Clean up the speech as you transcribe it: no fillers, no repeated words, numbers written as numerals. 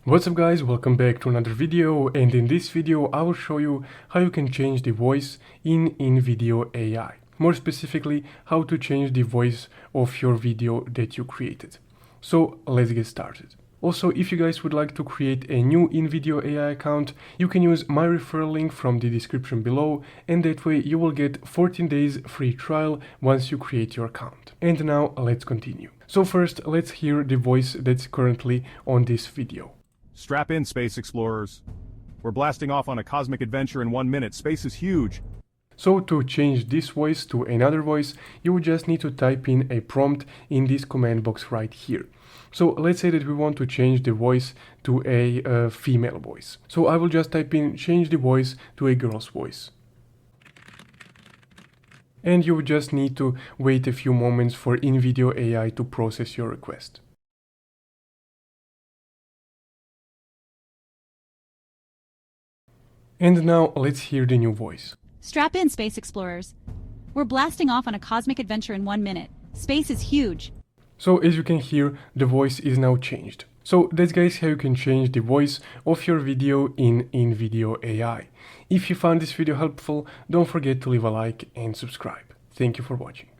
What's up guys, welcome back to another video, and in this video I will show you how you can change the voice in Invideo AI. More specifically, how to change the voice of your video that you created. So let's get started. Also, if you guys would like to create a new Invideo AI account, you can use my referral link from the description below, and that way you will get 14 days free trial once you create your account. And now let's continue. So first, let's hear the voice that's currently on this video. Strap in, space explorers. We're blasting off on a cosmic adventure in 1 minute. Space is huge. So to change this voice to another voice, you would just need to type in a prompt in this command box right here. So let's say that we want to change the voice to a female voice. So I will just type in change the voice to a girl's voice. And you would just need to wait a few moments for Invideo AI to process your request. And now let's hear the new voice. Strap in, space explorers. We're blasting off on a cosmic adventure in 1 minute. Space is huge. So as you can hear, the voice is now changed. So that's guys how you can change the voice of your video in Invideo AI. If you found this video helpful, don't forget to leave a like and subscribe. Thank you for watching.